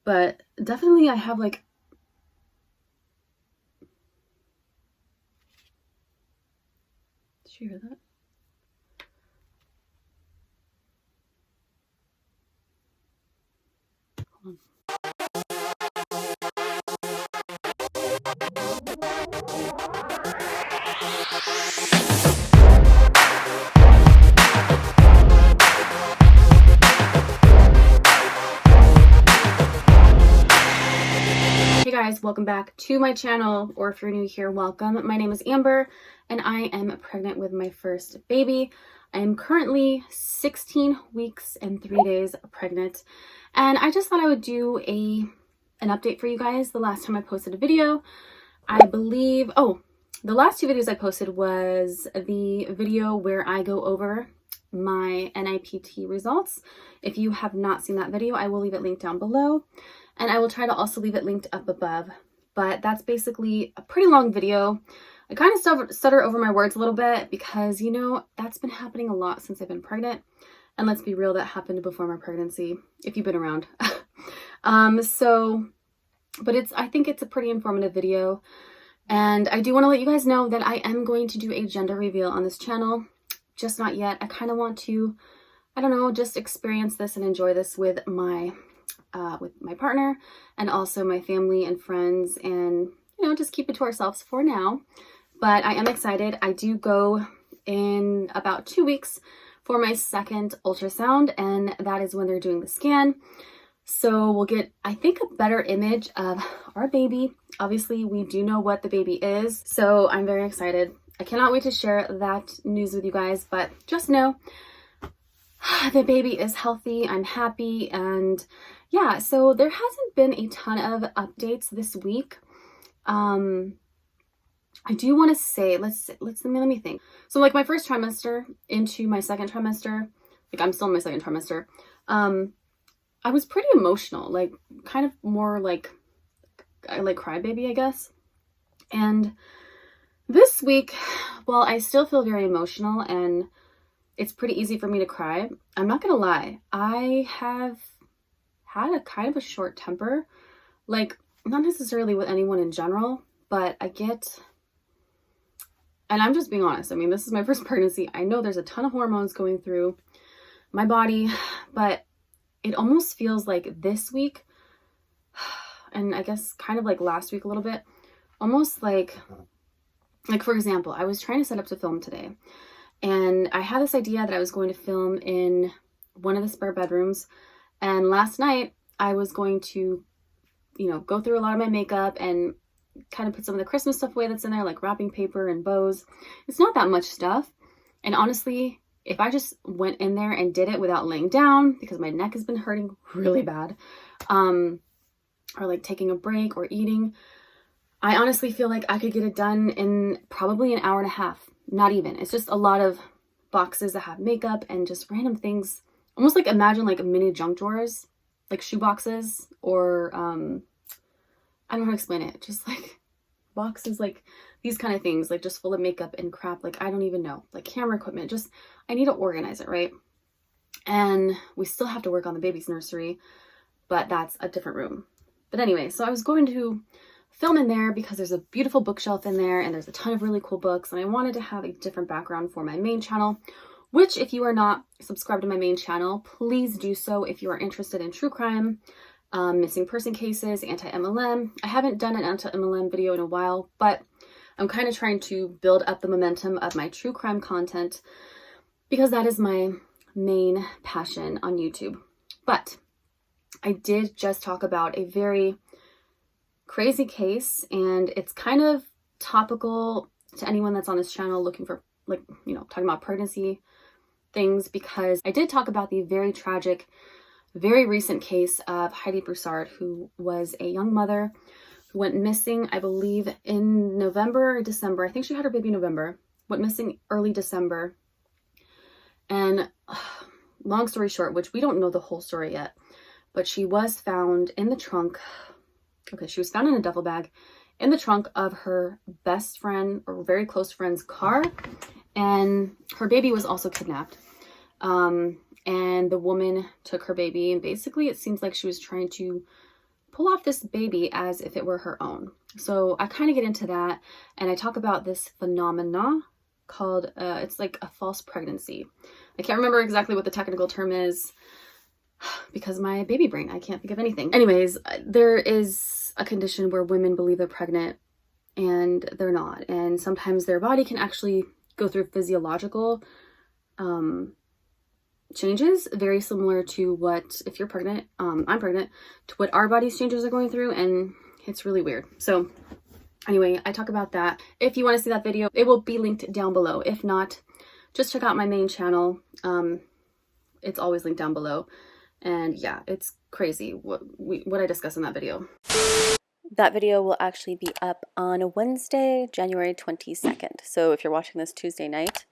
but definitely I have like, did you hear that? Hold on. Hey guys, welcome back to my channel, or if you're new here, welcome. My name is Amber and I am pregnant with my first baby. I am currently 16 weeks and 3 days pregnant, and I just thought I would do an update for you guys. The last time I posted a video, I believe, the last two videos I posted was the video where I go over my NIPT results. If you have not seen that video, I will leave it linked down below. And I will try to also leave it linked up above. But that's basically a pretty long video. I kind of stutter over my words a little bit because, you know, that's been happening a lot since I've been pregnant. And let's be real, that happened before my pregnancy, if you've been around. I think it's a pretty informative video. And I do want to let you guys know that I am going to do a gender reveal on this channel. Just not yet. I kind of want to, I don't know, just experience this and enjoy this with my partner and also my family and friends, and you know, just keep it to ourselves for now. But I am excited. I do go in about 2 weeks for my second ultrasound, and that is when they're doing the scan. So we'll get, I think, a better image of our baby. Obviously, we do know what the baby is, so I'm very excited. I cannot wait to share that news with you guys, but just know the baby is healthy. I'm happy, and yeah, so there hasn't been a ton of updates this week. I do want to say, let me think. So like my first trimester into my second trimester, like I'm still in my second trimester, I was pretty emotional, like kind of more like crybaby, I guess. And this week, while I still feel very emotional and it's pretty easy for me to cry, I'm not gonna lie, I have had a kind of a short temper, like not necessarily with anyone in general, but I get, and I'm just being honest, I mean, this is my first pregnancy. I know there's a ton of hormones going through my body, but it almost feels like this week, and I guess kind of like last week a little bit, almost like for example, I was trying to set up to film today, and I had this idea that I was going to film in one of the spare bedrooms. And last night I was going to, you know, go through a lot of my makeup and kind of put some of the Christmas stuff away that's in there, like wrapping paper and bows. It's not that much stuff. And honestly, if I just went in there and did it without laying down, because my neck has been hurting really bad, or like taking a break or eating, I honestly feel like I could get it done in probably an hour and a half. Not even. It's just a lot of boxes that have makeup and just random things. Almost like, imagine like mini junk drawers, like shoe boxes, or I don't know how to explain it. Just like boxes, like these kind of things, like just full of makeup and crap. Like, I don't even know, like camera equipment. Just, I need to organize it, right? And we still have to work on the baby's nursery, but that's a different room. But anyway, so I was going to film in there because there's a beautiful bookshelf in there and there's a ton of really cool books, and I wanted to have a different background for my main channel, which if you are not subscribed to my main channel, please do so if you are interested in true crime, missing person cases, anti-MLM. I haven't done an anti-MLM video in a while, but I'm kind of trying to build up the momentum of my true crime content because that is my main passion on YouTube. But I did just talk about a very crazy case, and it's kind of topical to anyone that's on this channel looking for, like, you know, talking about pregnancy things, because I did talk about the very tragic, very recent case of HEIDI BROUSSARD, who was a young mother who went missing, I believe in November or December. I think she had her baby in November, went missing early December. And long story short, which we don't know the whole story yet, but she was found in the trunk. Okay, she was found in a duffel bag in the trunk of her best friend or very close friend's car, and her baby was also kidnapped. And the woman took her baby, and basically it seems like she was trying to pull off this baby as if it were her own. So I kind of get into that, and I talk about this phenomena called, it's like a false pregnancy. I can't remember exactly what the technical term is because my baby brain, I can't think of anything. Anyways, there is a condition where women believe they're pregnant and they're not. And sometimes their body can actually go through physiological changes, very similar to what, if you're pregnant, I'm pregnant, to what our body's changes are going through, and it's really weird. So anyway, I talk about that. If you want to see that video, it will be linked down below. If not, just check out my main channel. It's always linked down below. And yeah, it's crazy what I discuss in that video. That video will actually be up on Wednesday, January 22nd. So if you're watching this Tuesday night,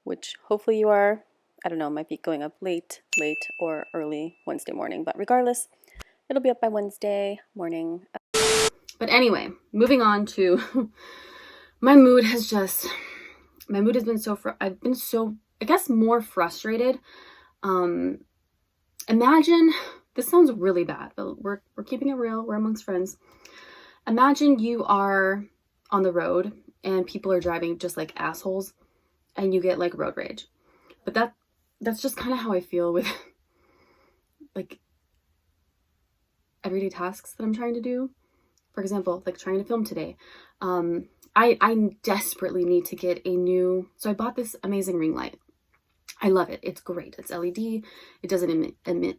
which hopefully you are, I don't know, might be going up late or early Wednesday morning, but regardless, it'll be up by Wednesday morning. But anyway, moving on to my mood has been so, I've been so, I guess, more frustrated. Imagine, this sounds really bad, but we're keeping it real. We're amongst friends. Imagine you are on the road and people are driving just like assholes and you get like road rage. But that's just kind of how I feel with like everyday tasks that I'm trying to do. For example, like trying to film today. I desperately need to get a new, so I bought this amazing ring light. I love it. It's great. It's LED. It doesn't emit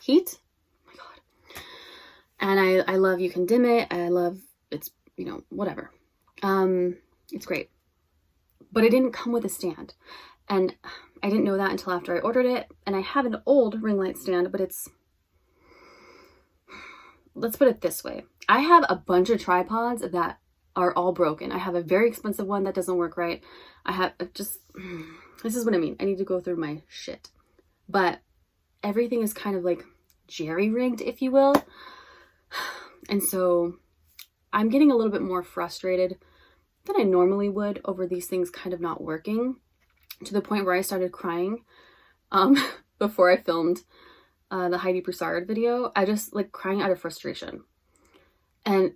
heat. Oh my God. And I love, you can dim it. I love, it's, you know, whatever. It's great. But it didn't come with a stand. And I didn't know that until after I ordered it. And I have an old ring light stand, but it's, let's put it this way. I have a bunch of tripods that are all broken. I have a very expensive one that doesn't work right. I have just, this is what I mean. I need to go through my shit. But everything is kind of like jerry-rigged, if you will. And so I'm getting a little bit more frustrated than I normally would over these things kind of not working, to the point where I started crying before I filmed the HEIDI BROUSSARD video. I just like crying out of frustration. And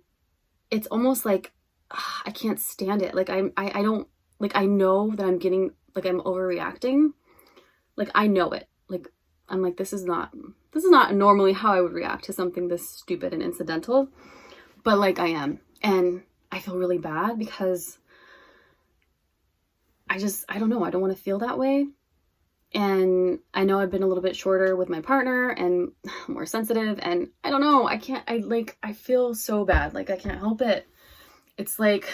it's almost like I can't stand it. Like I don't, like I know that I'm getting, like I'm overreacting. Like I know it. Like I'm like, this is not normally how I would react to something this stupid and incidental. But like I am. And I feel really bad because I don't know. I don't want to feel that way. And I know I've been a little bit shorter with my partner and more sensitive, and I don't know. I feel so bad. Like I can't help it. It's like,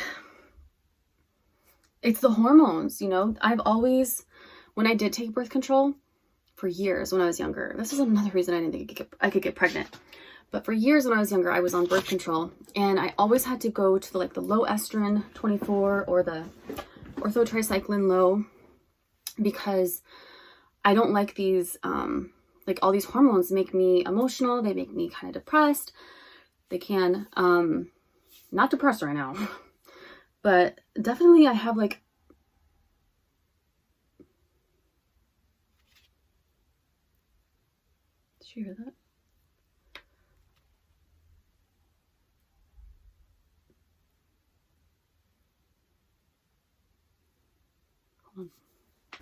it's the hormones, you know. I've always, when I did take birth control for years when I was younger, this is another reason I didn't think I could get pregnant. But for years when I was younger, I was on birth control, and I always had to go to the low estrogen 24 or the orthotricycline low, because I don't like these, like all these hormones make me emotional. They make me kind of depressed. They can, not depressed right now, but definitely I have like, did you hear that? Hold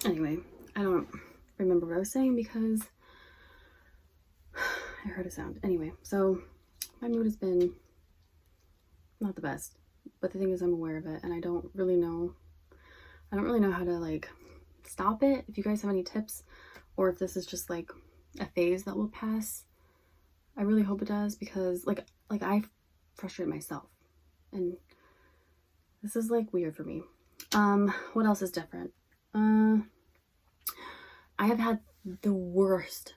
on. Anyway, I don't remember what I was saying because I heard a sound. Anyway, so my mood has been not the best, but the thing is I'm aware of it, and I don't really know how to like stop it. If you guys have any tips, or if this is just like a phase that will pass, I really hope it does, because like I frustrate myself, and this is like weird for me. What else is different? I have had the worst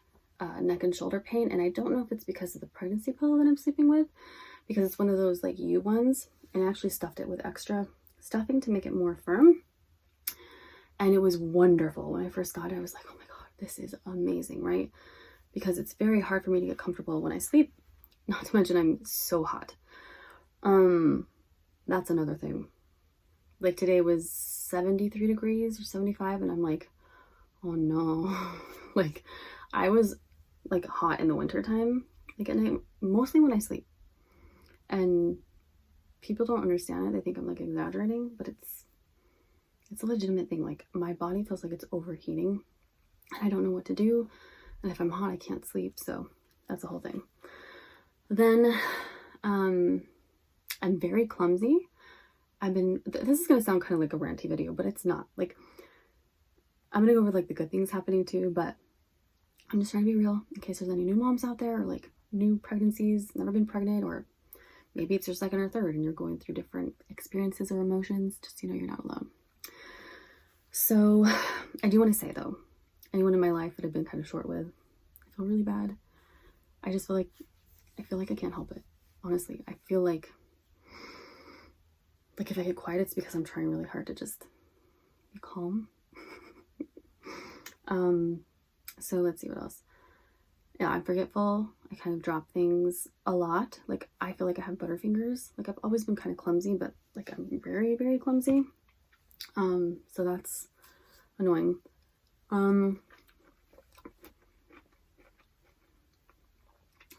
neck and shoulder pain, and I don't know if it's because of the pregnancy pillow that I'm sleeping with, because it's one of those like U ones, and I actually stuffed it with extra stuffing to make it more firm. And it was wonderful. When I first got it, I was like, oh my God, this is amazing, right? Because it's very hard for me to get comfortable when I sleep, not to mention I'm so hot. That's another thing. Like today was 73 degrees or 75, and I'm like, oh no. Like I was like hot in the winter time, like at night, mostly when I sleep. And people don't understand it. They think I'm like exaggerating, but it's a legitimate thing. Like my body feels like it's overheating and I don't know what to do. And if I'm hot, I can't sleep. So that's the whole thing. Then I'm very clumsy. This is going to sound kind of like a ranty video, but it's not. Like, I'm going to go over like the good things happening too, but I'm just trying to be real in case there's any new moms out there, or like new pregnancies, never been pregnant, or maybe it's your second or third and you're going through different experiences or emotions. Just, you know, you're not alone. So I do want to say though, anyone in my life that I've been kind of short with, I feel really bad. I just feel like I can't help it. Honestly, I feel like if I get quiet, it's because I'm trying really hard to just be calm. So let's see what else. Yeah, I'm forgetful. I kind of drop things a lot. Like, I feel like I have butterfingers. Like, I've always been kind of clumsy, but like I'm very, very clumsy. So that's annoying.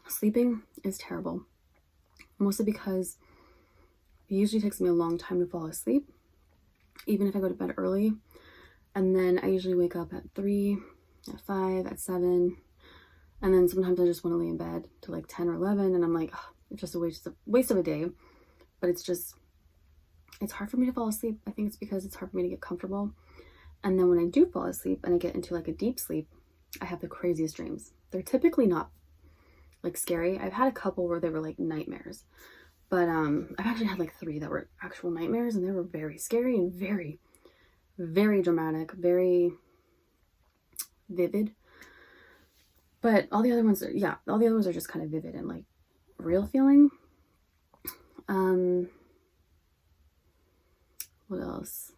Sleeping is terrible. Mostly because it usually takes me a long time to fall asleep, even if I go to bed early. And then I usually wake up at 3, at 5, at 7. And then sometimes I just want to lay in bed till like 10 or 11. And I'm like, oh, it's just a waste of a day. But it's hard for me to fall asleep. I think it's because it's hard for me to get comfortable. And then when I do fall asleep and I get into like a deep sleep, I have the craziest dreams. They're typically not like scary. I've had a couple where they were like nightmares. But I've actually had like 3 that were actual nightmares, and they were very scary and very, very dramatic, very vivid. But all the other ones are just kind of vivid and like real feeling. What else?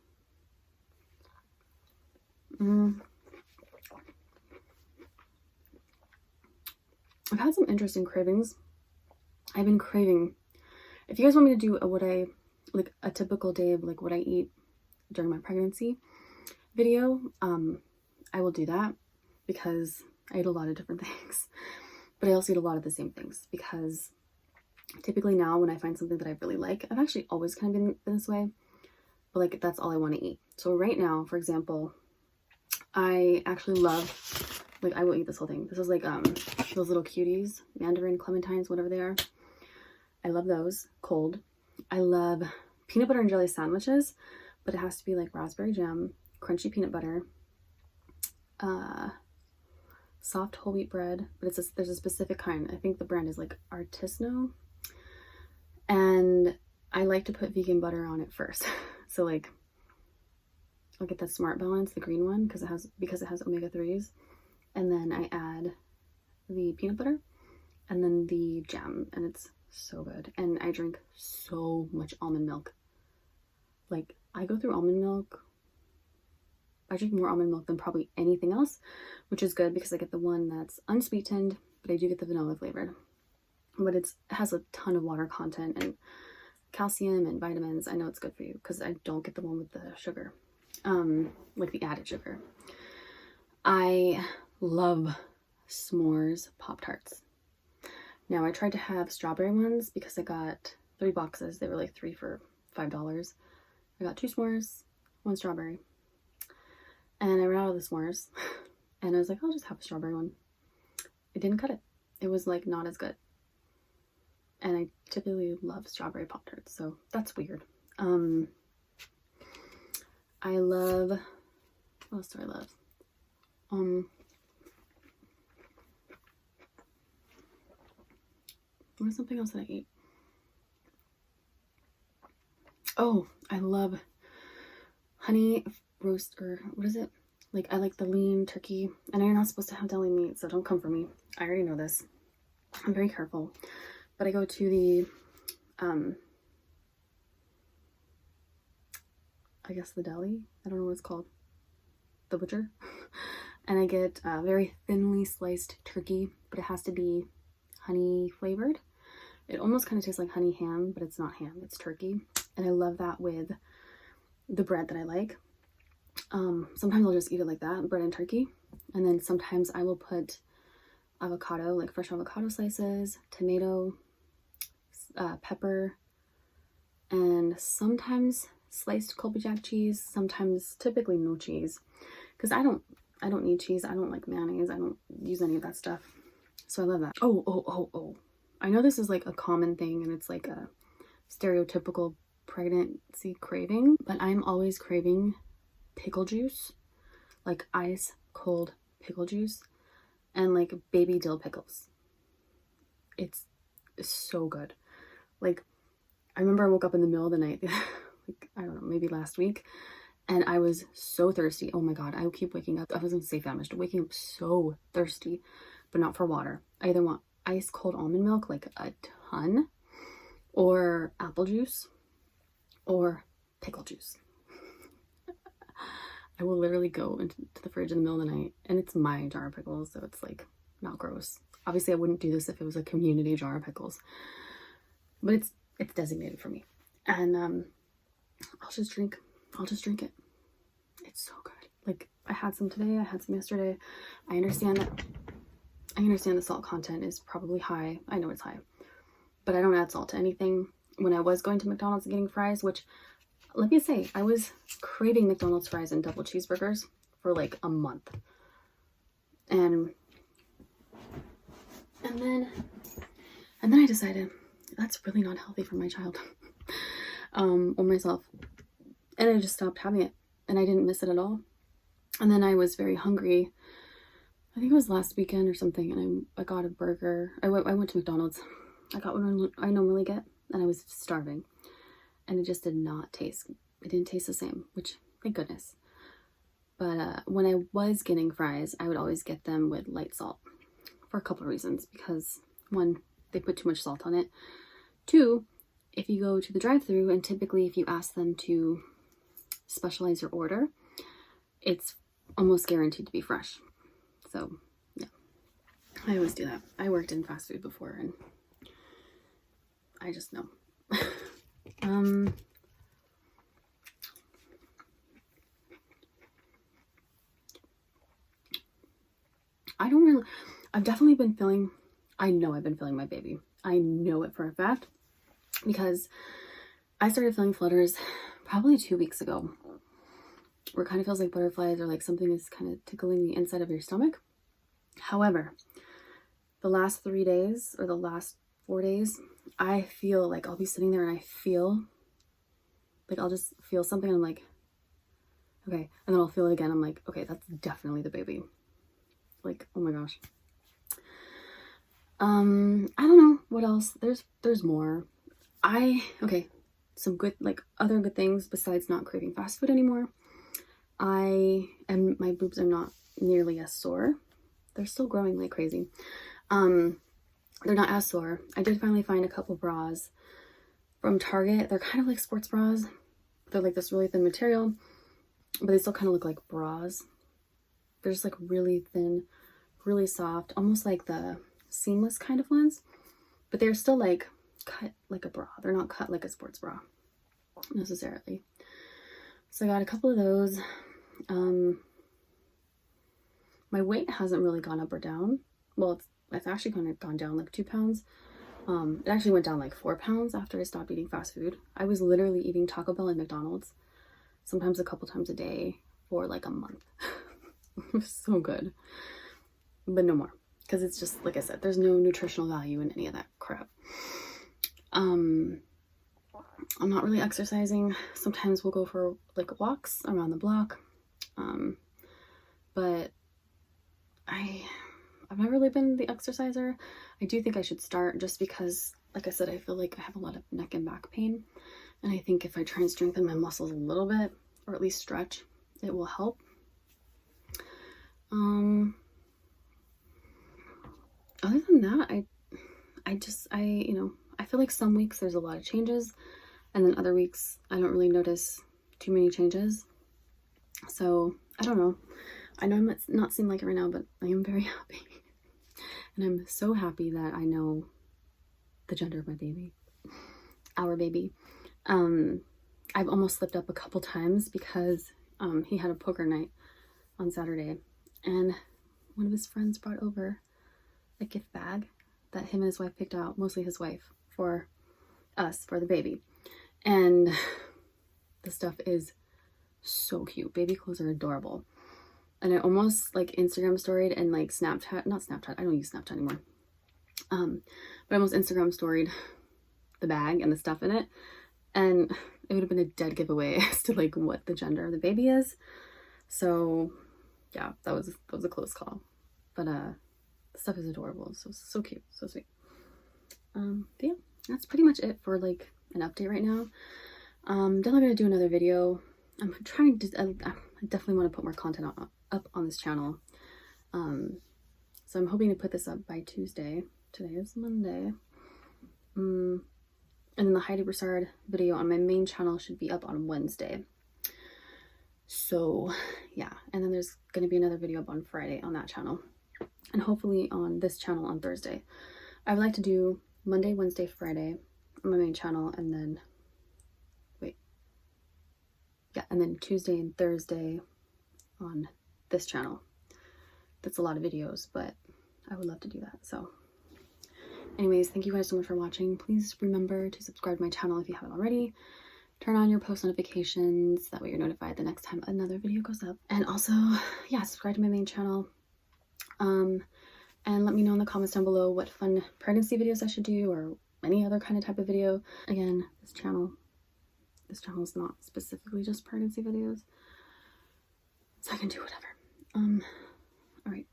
I've had some interesting cravings. I've been craving. If you guys want me to do a typical day of like what I eat during my pregnancy video, I will do that, because I eat a lot of different things, but I also eat a lot of the same things, because typically now when I find something that I really like, I've actually always kind of been this way, but like that's all I want to eat. So right now, for example, I actually love, like, I will eat this whole thing. This is like those little cuties, mandarin clementines, whatever they are. I love those cold. I love peanut butter and jelly sandwiches, but it has to be like raspberry jam, crunchy peanut butter, soft whole wheat bread, but there's a specific kind. I think the brand is like Artisanal, and I like to put vegan butter on it first. So like I'll get that Smart Balance, the green one, because it has omega-3s, and then I add the peanut butter and then the jam, and it's so good. And I drink so much almond milk. Like, I go through almond milk. I drink more almond milk than probably anything else, which is good because I get the one that's unsweetened, but I do get the vanilla flavored. But it has a ton of water content and calcium and vitamins. I know it's good for you because I don't get the one with the sugar, like the added sugar. I love s'mores Pop-Tarts. Now, I tried to have strawberry ones because I got 3 boxes. They were like 3 for $5. I got 2 s'mores, 1 strawberry. And I ran out of the s'mores. And I was like, I'll just have a strawberry one. It didn't cut it. It was like not as good. And I typically love strawberry Pop-Tarts, so that's weird. I love, what else do I love? What is something else that I eat? Oh, I love honey roast, or what is it? Like, I like the lean turkey. I know you're not supposed to have deli meat, so don't come for me. I already know this. I'm very careful. But I go to the, I guess the deli? I don't know what it's called. The butcher. And I get very thinly sliced turkey, but it has to be honey flavored. It almost kind of tastes like honey ham, but it's not ham, it's turkey. And I love that with the bread that I like. Sometimes I'll just eat it like that, bread and turkey. And then sometimes I will put avocado, like fresh avocado slices, tomato, pepper, and sometimes sliced Colby Jack cheese, sometimes typically no cheese, because I don't need cheese. I don't like mayonnaise. I don't use any of that stuff. So I love that. Oh. I know this is like a common thing and it's like a stereotypical pregnancy craving, but I'm always craving pickle juice, like ice cold pickle juice, and like baby dill pickles. It's so good. Like, I remember I woke up in the middle of the night, like, I don't know, maybe last week, and I was so thirsty. Oh my God, I keep waking up. I was gonna say famished, waking up so thirsty, but not for water. I either want ice cold almond milk, like a ton, or apple juice, or pickle juice. I will literally go into the fridge in the middle of the night, and it's my jar of pickles, so it's like not gross. Obviously, I wouldn't do this if it was a community jar of pickles, but it's designated for me, and I'll just drink it. It's so good. Like, I had some today, I had some yesterday. I understand the salt content is probably high. I know it's high, but I don't add salt to anything. When I was going to McDonald's and getting fries, which, let me say, I was craving McDonald's fries and double cheeseburgers for like a month. And then I decided that's really not healthy for my child or myself. And I just stopped having it, and I didn't miss it at all. And then I was very hungry. I think it was last weekend or something, and I got a burger. I went to McDonald's. I got what I normally get, and I was starving. And it just didn't taste the same, which, thank goodness. But when I was getting fries, I would always get them with light salt for a couple of reasons. Because, one, they put too much salt on it. Two, if you go to the drive-thru, and typically if you ask them to specialize your order, it's almost guaranteed to be fresh. So, yeah, I always do that. I worked in fast food before, and I just know. I've definitely been feeling, I know I've been feeling my baby. I know it for a fact, because I started feeling flutters probably 2 weeks ago, where it kind of feels like butterflies or like something is kind of tickling the inside of your stomach. However, the last 3 days or the last 4 days, I feel like I'll be sitting there and I feel like I'll just feel something and I'm like, okay. And then I'll feel it again. I'm like, okay, that's definitely the baby. Like, oh my gosh. I don't know what else. There's more. Some good, like, other good things besides not craving fast food anymore. My boobs are not nearly as sore. They're still growing like crazy. They're not as sore. I did finally find a couple bras from Target. They're kind of like sports bras. They're like this really thin material, but they still kind of look like bras. They're just like really thin, really soft, almost like the seamless kind of ones, but they're still like cut like a bra. They're not cut like a sports bra necessarily. So I got a couple of those. My weight hasn't really gone up or down. Well, it's actually kind of gone down like 2 pounds. It actually went down like 4 pounds after I stopped eating fast food. I was literally eating Taco Bell and McDonald's, sometimes a couple times a day for like a month. It was so good, but no more, because it's just, like I said, there's no nutritional value in any of that crap. I'm not really exercising. Sometimes we'll go for like walks around the block, but I've never really been the exerciser. I do think I should start, just because, like I said, I feel like I have a lot of neck and back pain, and I think if I try and strengthen my muscles a little bit, or at least stretch, it will help. Other than that, I feel like some weeks there's a lot of changes, and then other weeks I don't really notice too many changes. So I don't know. I know I might not seem like it right now, but I am very happy. And I'm so happy that I know the gender of my baby, our baby. I've almost slipped up a couple times because he had a poker night on Saturday, and one of his friends brought over a gift bag that him and his wife picked out, mostly his wife, for us, for the baby. And the stuff is so cute. Baby clothes are adorable. And I almost like Instagram storied and like Snapchat, not Snapchat, I don't use Snapchat anymore. But I almost Instagram storied the bag and the stuff in it. And it would have been a dead giveaway as to like what the gender of the baby is. So yeah, that was a close call. But the stuff is adorable. So cute, so sweet. But yeah, that's pretty much it for like an update right now. Definitely gonna do another video. I'm trying to, I definitely want to put more content up on this channel. So I'm hoping to put this up by Tuesday. Today is Monday. And then the HEIDI BROUSSARD video on my main channel should be up on Wednesday. So yeah, and then there's going to be another video up on Friday on that channel. And hopefully on this channel on Thursday. I would like to do Monday, Wednesday, Friday on my main channel, and then and then Tuesday and Thursday on this channel. That's a lot of videos, but I would love to do that. So anyways, thank you guys so much for watching. Please remember to subscribe to my channel if you haven't already. Turn on your post notifications, that way you're notified the next time another video goes up. And also, yeah, subscribe to my main channel. And let me know in the comments down below what fun pregnancy videos I should do, or any other kind of type of video. Again, this channel is not specifically just pregnancy videos, so I can do whatever. All right.